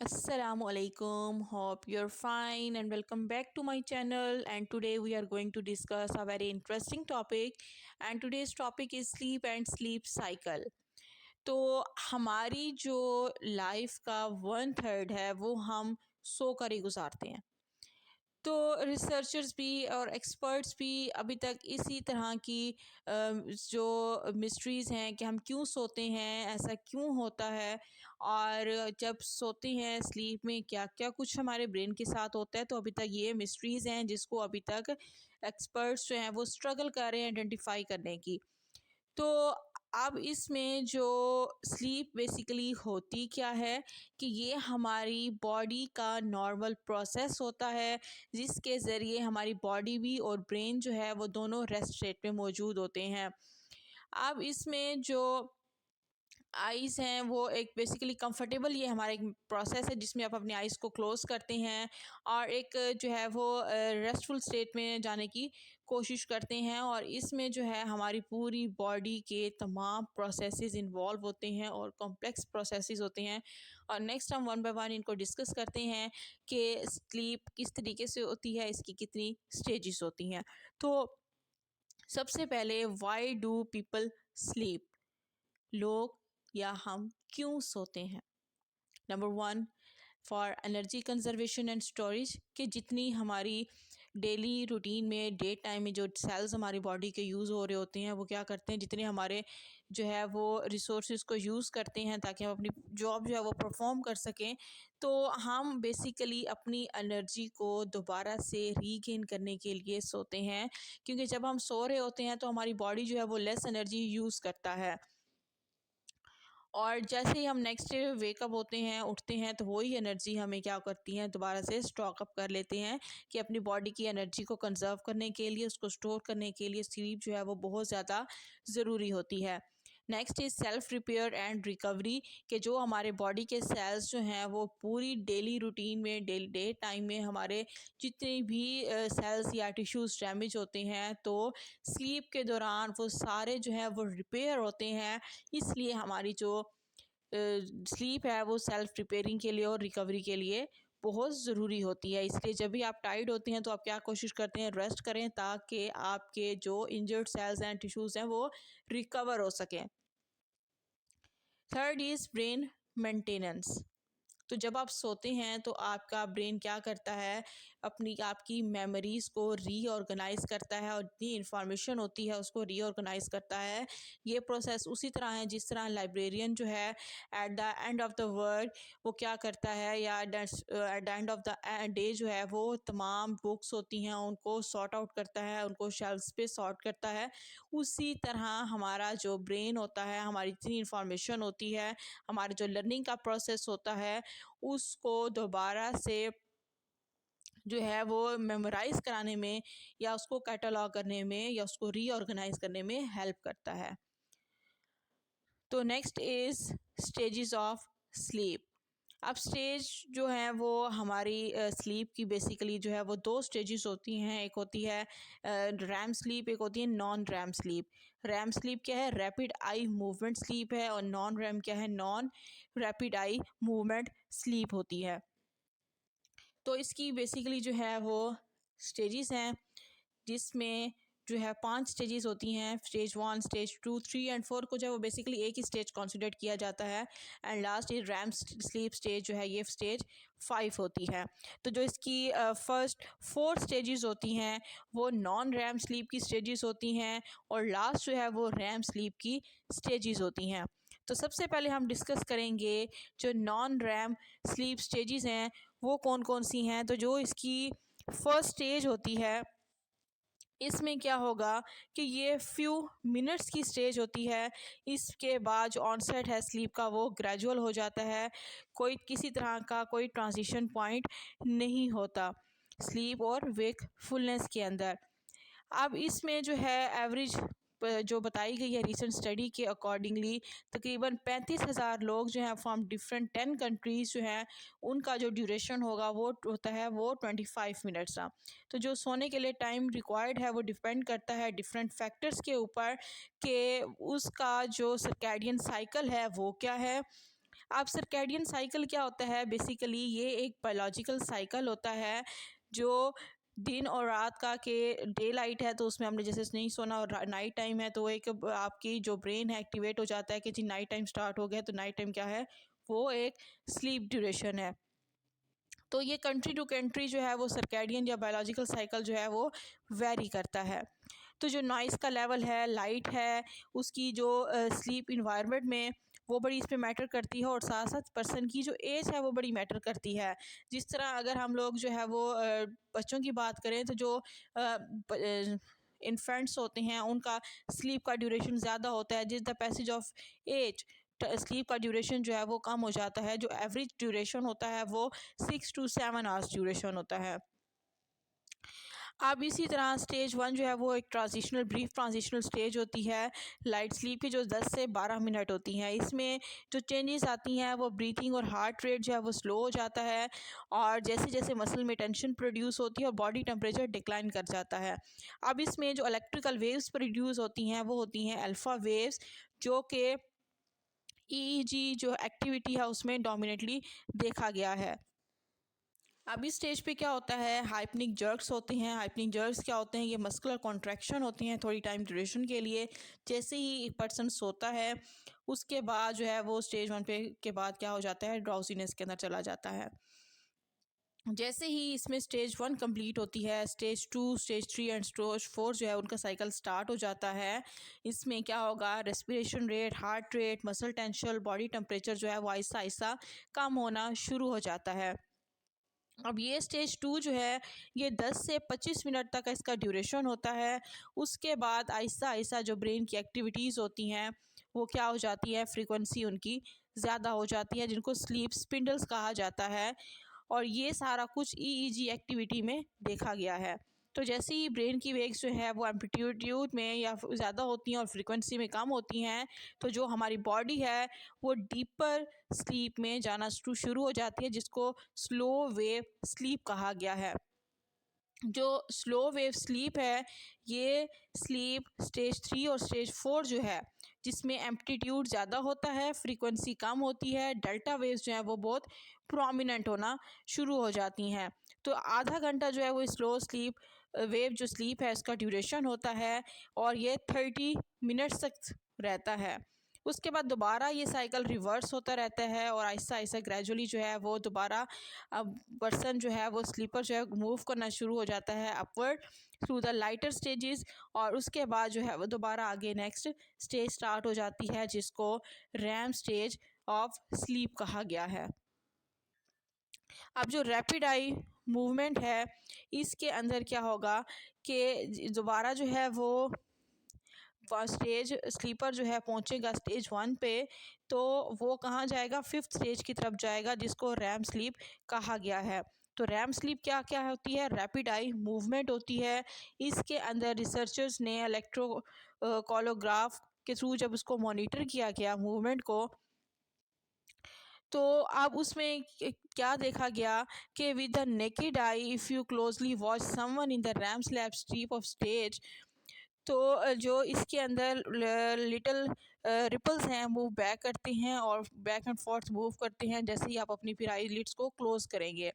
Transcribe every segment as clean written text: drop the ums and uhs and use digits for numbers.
Assalamu alaikum. Hope you're fine and welcome back to my channel. And today we are going to discuss a very interesting topic. And today's topic is sleep and sleep cycle. तो हमारी जो life का 1/3 है वो हम सो कर ही गुजारते हैं। तो रिसर्चर्स भी और एक्सपर्ट्स भी अभी तक इसी तरह की जो मिस्ट्रीज़ हैं कि हम क्यों सोते हैं, ऐसा क्यों होता है और जब सोते हैं स्लीप में क्या-क्या कुछ हमारे ब्रेन के साथ होता है, तो अभी तक ये मिस्ट्रीज़ हैं जिसको अभी तक एक्सपर्ट्स जो हैं वो स्ट्रगल कर रहे हैं आइडेंटिफ़ाई करने की। तो अब इसमें जो स्लीप बेसिकली होती क्या है कि ये हमारी बॉडी का नॉर्मल प्रोसेस होता है जिसके ज़रिए हमारी बॉडी भी और ब्रेन जो है वो दोनों रेस्ट स्टेट में मौजूद होते हैं। अब इसमें जो आइज़ हैं वो एक बेसिकली कंफर्टेबल ये हमारा एक प्रोसेस है जिसमें आप अपनी आइज़ को क्लोज़ करते हैं और एक जो है वो रेस्टफुल स्टेट में जाने की कोशिश करते हैं और इसमें जो है हमारी पूरी बॉडी के तमाम प्रोसेसेस इन्वॉल्व होते हैं और कॉम्प्लेक्स प्रोसेसेस होते हैं। और नेक्स्ट हम वन बाय वन इनको डिस्कस करते हैं कि स्लीप किस तरीके से होती है, इसकी कितनी स्टेजेस होती हैं। तो सबसे पहले व्हाई डू पीपल स्लीप, लोग या हम क्यों सोते हैं। Number one, for energy conservation and storage, कि जितनी हमारी डेली रूटीन में डे टाइम में जो सेल्स हमारी बॉडी के यूज़ हो रहे होते हैं वो क्या करते हैं, जितने हमारे जो है वो रिसोर्सेज को यूज़ करते हैं ताकि हम अपनी जॉब जो है वो परफॉर्म कर सकें। तो हम बेसिकली अपनी एनर्जी को दोबारा से रीगेन करने के लिए सोते हैं, क्योंकि जब हम सो रहे होते हैं तो हमारी बॉडी जो है वो लेस एनर्जी यूज़ करता है और जैसे ही हम नेक्स्ट डे वेकअप होते हैं, उठते हैं, तो वही एनर्जी हमें क्या करती हैं, दोबारा से स्टॉक अप कर लेते हैं कि अपनी बॉडी की एनर्जी को कंज़र्व करने के लिए, उसको स्टोर करने के लिए स्लीप जो है वो बहुत ज़्यादा ज़रूरी होती है। Next is self repair and recovery, कि जो हमारे बॉडी के सेल्स जो हैं वो पूरी डेली रूटीन में डे टाइम में हमारे जितने भी सेल्स या टिश्यूज़ डैमेज होते हैं, तो स्लीप के दौरान वो सारे जो हैं वो रिपेयर होते हैं। इसलिए हमारी जो स्लीप है वो सेल्फ रिपेयरिंग के लिए और रिकवरी के लिए बहुत ज़रूरी होती है। इसलिए जब भी आप टायर्ड होते हैं तो आप क्या कोशिश करते हैं, रेस्ट करें ताकि आपके जो इंजर्ड सेल्स एंड टिश्यूज़ हैं वो रिकवर हो सकें। Third is brain maintenance. तो जब आप सोते हैं तो आपका ब्रेन क्या करता है, अपनी आपकी मेमोरीज़ को रीऑर्गेनाइज़ करता है और जितनी इंफॉर्मेशन होती है उसको रीऑर्गेनाइज़ करता है। ये प्रोसेस उसी तरह है जिस तरह लाइब्रेरियन जो है at the end of the word वो क्या करता है, या at the end of the day जो है वो तमाम बुक्स होती हैं उनको सॉर्ट आउट करता है, उनको शेल्फ्स पे सॉर्ट करता है। उसी तरह हमारा जो ब्रेन होता है, हमारी जितनी इंफॉर्मेशन होती है, हमारा जो लर्निंग का प्रोसेस होता है, उसको दोबारा से जो है वो मेमोराइज़ कराने में या उसको कैटलॉग करने में या उसको रीऑर्गेनाइज़ करने में हेल्प करता है। तो next is stages of sleep. अब स्टेज जो है वो हमारी स्लीप की बेसिकली जो है वो दो स्टेजेस होती हैं, एक होती है रैम स्लीप, एक होती है non REM sleep. REM sleep क्या है, रैपिड आई मूवमेंट स्लीप है, और नॉन रैम क्या है, non rapid eye movement sleep होती है। तो इसकी बेसिकली जो है वो स्टेजेस हैं जिसमें जो है 5 स्टेजेस होती हैं। स्टेज 1, स्टेज 2, 3 एंड 4 को जो है वो बेसिकली एक ही स्टेज कंसिडर किया जाता है, and last is REM sleep stage जो है ये स्टेज 5 होती है। तो जो इसकी फर्स्ट 4 स्टेजेस होती हैं वो नॉन रैम स्लीप की स्टेजेस होती हैं और लास्ट जो है वो रैम स्लीप की स्टेजेस होती हैं। तो सबसे पहले हम डिस्कस करेंगे जो नॉन रैम स्लीप स्टेजेस हैं वो कौन कौन सी हैं। तो जो इसकी फर्स्ट स्टेज होती है इसमें क्या होगा कि ये फ्यू मिनट्स की स्टेज होती है। इसके बाद जो ऑनसेट है स्लीप का वो ग्रेजुअल हो जाता है, कोई किसी तरह का कोई ट्रांजिशन पॉइंट नहीं होता स्लीप और वेकफुलनेस के अंदर। अब इसमें जो है एवरेज जो बताई गई है रिसेंट स्टडी के अकॉर्डिंगली तकरीबन 35,000 लोग जो हैं फ्रॉम डिफरेंट 10 कंट्रीज़ जो हैं उनका जो ड्यूरेशन होगा वो होता है वो 25 मिनट्स का। तो जो सोने के लिए टाइम रिक्वायर्ड है वो डिपेंड करता है डिफरेंट फैक्टर्स के ऊपर कि उसका जो सर्कैडियन साइकिल है वो क्या है। अब सर्कैडियन साइकिल क्या होता है? बेसिकली ये एक बायोलॉजिकल साइकिल होता है जो दिन और रात का, के डे लाइट है तो उसमें हमने जैसे नहीं सोना, और नाइट टाइम है तो एक आपकी जो ब्रेन है एक्टिवेट हो जाता है कि जी नाइट टाइम स्टार्ट हो गया, तो नाइट टाइम क्या है, वो एक स्लीप ड्यूरेशन है। तो ये कंट्री टू कंट्री जो है वो सर्कैडियन या बायोलॉजिकल साइकिल जो है वो वेरी करता है। तो जो नॉइज़ का लेवल है, लाइट है, उसकी जो स्लीप इन्वायरमेंट में, वो बड़ी इसमें मैटर करती है, और साथ साथ पर्सन की जो एज है वो बड़ी मैटर करती है। जिस तरह अगर हम लोग जो है वो बच्चों की बात करें तो जो इन्फेंट्स होते हैं उनका स्लीप का ड्यूरेशन ज़्यादा होता है। जिस the passage of age sleep का ड्यूरेशन जो है वो कम हो जाता है। जो एवरेज ड्यूरेशन होता है वो 6 to 7 आवर्स ड्यूरेशन होता है। अब इसी तरह स्टेज 1 जो है वो एक ट्रांजिशनल, ब्रीफ ट्रांजिशनल स्टेज होती है लाइट स्लीप की, जो 10 से 12 मिनट होती हैं। इसमें जो चेंजेस आती हैं वो ब्रीथिंग और हार्ट रेट जो है वो स्लो हो जाता है, और जैसे जैसे मसल में टेंशन प्रोड्यूस होती है और बॉडी टेम्परेचर डिक्लाइन कर जाता है। अब इसमें जो इलेक्ट्रिकल वेव्स प्रोड्यूस होती हैं वो होती हैं अल्फ़ा वेव्स, जो कि ईईजी जो एक्टिविटी है उसमें डोमिनेटली देखा गया है। अब इस स्टेज पे क्या होता है, हाइपनिक जर्क्स होते हैं। हाइपनिक जर्क्स क्या होते हैं? ये मस्कुलर कॉन्ट्रैक्शन होती हैं थोड़ी टाइम ड्यूरेशन के लिए। जैसे ही एक पर्सन सोता है उसके बाद जो है वो स्टेज 1 पे के बाद क्या हो जाता है, ड्राउजीनेस के अंदर चला जाता है। जैसे ही इसमें स्टेज 1 कंप्लीट होती है, स्टेज 2, स्टेज 3 एंड स्टेज 4 जो है उनका साइकिल स्टार्ट हो जाता है। इसमें क्या होगा, respiration rate, heart rate, muscle tension, body temperature जो है वो आहिस्ता आहिस्ता कम होना शुरू हो जाता है। अब ये स्टेज 2 जो है ये 10 से 25 मिनट तक इसका ड्यूरेशन होता है। उसके बाद आहिस्ता आहिस्ता जो ब्रेन की एक्टिविटीज़ होती हैं वो क्या हो जाती है, फ्रीक्वेंसी उनकी ज़्यादा हो जाती है, जिनको स्लीप स्पिंडल्स कहा जाता है। और ये सारा कुछ ईईजी एक्टिविटी में देखा गया है। तो जैसे ही ब्रेन की वेव्स जो है वो एम्पलीट्यूड में या ज़्यादा होती हैं और फ्रीक्वेंसी में कम होती हैं, तो जो हमारी बॉडी है वो डीपर स्लीप में जाना शुरू हो जाती है, जिसको स्लो वेव स्लीप कहा गया है। जो स्लो वेव स्लीप है ये स्लीप स्टेज 3 और स्टेज 4 जो है, जिसमें एम्पलीट्यूड ज़्यादा होता है, फ्रीक्वेंसी कम होती है, डेल्टा वेव्स जो है वो बहुत प्रोमिनेंट होना शुरू हो जाती हैं। तो आधा घंटा जो है वो स्लो स्लीप वेव जो स्लीप है इसका ड्यूरेशन होता है, और ये 30 मिनट्स तक रहता है। उसके बाद दोबारा ये साइकिल रिवर्स होता रहता है, और आहिस्ता आहिस्ता ग्रेजुअली जो है वो दोबारा अब पर्सन जो है वो स्लीपर जो है मूव करना शुरू हो जाता है upward through the lighter stages, और उसके बाद जो है वो दोबारा आगे नेक्स्ट स्टेज स्टार्ट हो जाती है, जिसको रैम स्टेज ऑफ स्लीप कहा गया है। अब जो रैपिड आई मूवमेंट है इसके अंदर क्या होगा कि दोबारा जो है वो स्टेज स्लीपर जो है पहुंचेगा स्टेज 1 पे, तो वो कहाँ जाएगा, 5th स्टेज की तरफ जाएगा, जिसको रैम स्लीप कहा गया है। तो रैम स्लीप क्या क्या होती है, रैपिड आई मूवमेंट होती है। इसके अंदर रिसर्चर्स ने इलेक्ट्रो कोलोग्राफ के थ्रू जब उसको मॉनिटर किया गया मूवमेंट को, तो अब उसमें क्या देखा गया कि with the naked eye if you closely watch someone in the REM slap sleep of stage, तो जो इसके अंदर लिटिल रिपल्स हैं मूव बैक करते हैं और बैक एंड फोर्थ मूव करते हैं जैसे ही आप अपनी फिर आई लिड्स को क्लोज करेंगे।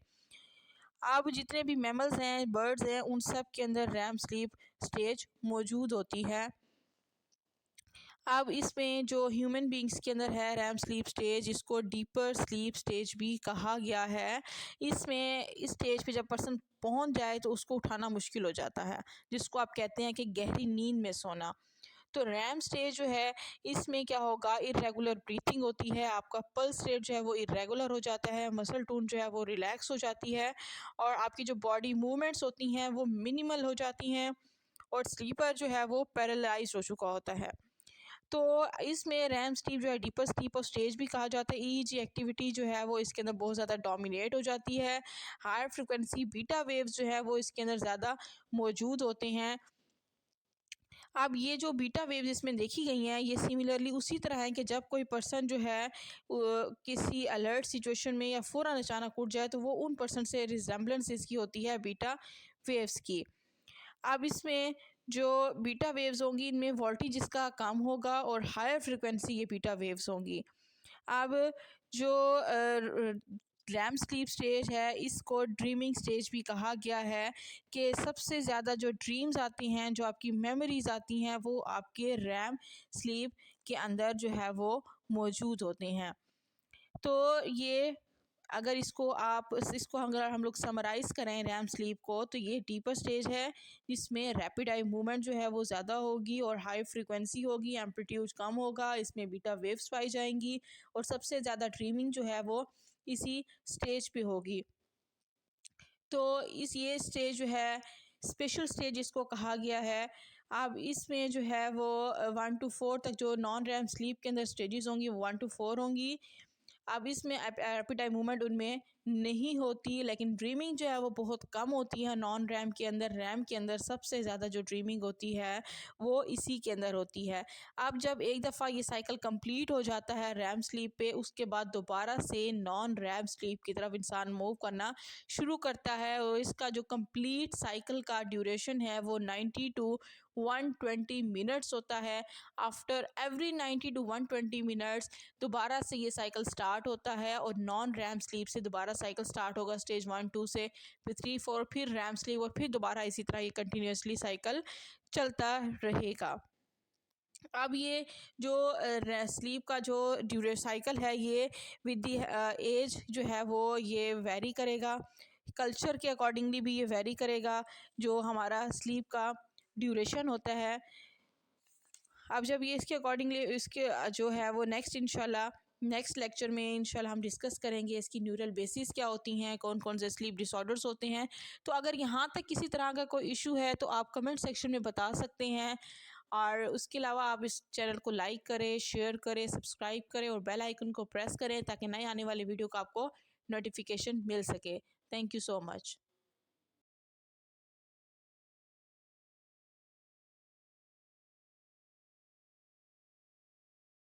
अब जितने भी मैमल्स हैं, बर्ड्स हैं, उन सब के अंदर रैम स्लीप स्टेज मौजूद होती है। अब इसमें जो ह्यूमन बींग्स के अंदर है रैम स्लीप स्टेज, इसको डीपर स्लीप स्टेज भी कहा गया है। इसमें इस स्टेज पे जब पर्सन पहुंच जाए तो उसको उठाना मुश्किल हो जाता है, जिसको आप कहते हैं कि गहरी नींद में सोना। तो रैम स्टेज जो है इसमें क्या होगा, इरेगुलर ब्रीथिंग होती है, आपका पल्स रेट जो है वो इरेगुलर हो जाता है, मसल टोन जो है वो रिलैक्स हो जाती है, और आपकी जो बॉडी मूवमेंट्स होती हैं वो मिनिमल हो जाती हैं, और स्लीपर जो है वो पैरालाइज हो चुका होता है। तो इसमें रैम स्लीप जो है डीपर स्लीप और स्टेज भी कहा जाता है। ईईजी एक्टिविटी जो है वो इसके अंदर बहुत ज़्यादा डोमिनेट हो जाती है। हाई फ्रिक्वेंसी बीटा वेव्स जो है वो इसके अंदर ज़्यादा मौजूद होते हैं। अब ये जो बीटा वेव्स इसमें देखी गई हैं ये सिमिलरली उसी तरह है कि जब कोई पर्सन जो है किसी अलर्ट सिचुएशन में या फ़ौरन अचानक उठ जाए तो वो उन पर्सन से रिजेम्बलेंस इसकी होती है बीटा वेव्स की। अब इसमें जो बीटा वेव्स होंगी इनमें वोल्टेज इसका कम होगा और हायर फ्रिक्वेंसी ये बीटा वेव्स होंगी। अब जो रैम स्लीप स्टेज है इसको ड्रीमिंग स्टेज भी कहा गया है कि सबसे ज़्यादा जो ड्रीम्स आती हैं, जो आपकी मेमोरीज़ आती हैं, वो आपके रैम स्लीप के अंदर जो है वो मौजूद होते हैं। तो ये अगर इसको अगर हम लोग समराइज़ करें रैम स्लीप को, तो ये डीपर स्टेज है जिसमें रैपिड आई मूवमेंट जो है वो ज़्यादा होगी और हाई फ्रीक्वेंसी होगी, एम्पलीट्यूड कम होगा, इसमें बीटा वेव्स पाई जाएंगी और सबसे ज़्यादा ड्रीमिंग जो है वो इसी स्टेज पे होगी। तो ये स्टेज जो है स्पेशल स्टेज इसको कहा गया है। अब इसमें जो है वो 1 टू 4 तक जो नॉन रैम स्लीप के अंदर स्टेजेस होंगी वो 1 टू 4 होंगी। अब इसमें रैपिड आई मूवमेंट उनमें नहीं होती, लेकिन ड्रीमिंग जो है वो बहुत कम होती है नॉन रैम के अंदर। रैम के अंदर सबसे ज़्यादा जो ड्रीमिंग होती है वो इसी के अंदर होती है। अब जब एक दफ़ा ये साइकिल कंप्लीट हो जाता है रैम स्लीप पे, उसके बाद दोबारा से नॉन रैम स्लीप की तरफ इंसान मूव करना शुरू करता है और इसका जो कंप्लीट साइकिल का ड्यूरेशन है वो 90 टू 120 मिनट्स होता है। आफ्टर एवरी 90 टू 120 मिनट्स दोबारा से ये साइकिल स्टार्ट होता है और नॉन रैम स्लीप से दोबारा साइकिल स्टार्ट होगा स्टेज 1 2 से, फिर 3 4, फिर रैम स्लीप और फिर दोबारा इसी तरह ये कंटिन्यूसली साइकिल चलता रहेगा। अब ये जो स्लीप का जो ड्यूरे साइकिल है ये विद दी एज जो है वो ये वेरी करेगा, कल्चर के अकॉर्डिंगली भी ये वेरी करेगा जो हमारा स्लीप का ड्यूरेशन होता है। अब जब ये इसके अकॉर्डिंगली इसके जो है वो नेक्स्ट लेक्चर में इंशाल्लाह हम डिस्कस करेंगे इसकी न्यूरल बेसिस क्या होती हैं, कौन कौन से स्लीप डिसऑर्डर्स होते हैं। तो अगर यहाँ तक किसी तरह का कोई इशू है तो आप कमेंट सेक्शन में बता सकते हैं और उसके अलावा आप इस चैनल को लाइक करें, शेयर करें, सब्सक्राइब करें और बेल आइकन को प्रेस करें ताकि नए आने वाले वीडियो का आपको नोटिफिकेशन मिल सके। Thank you so much.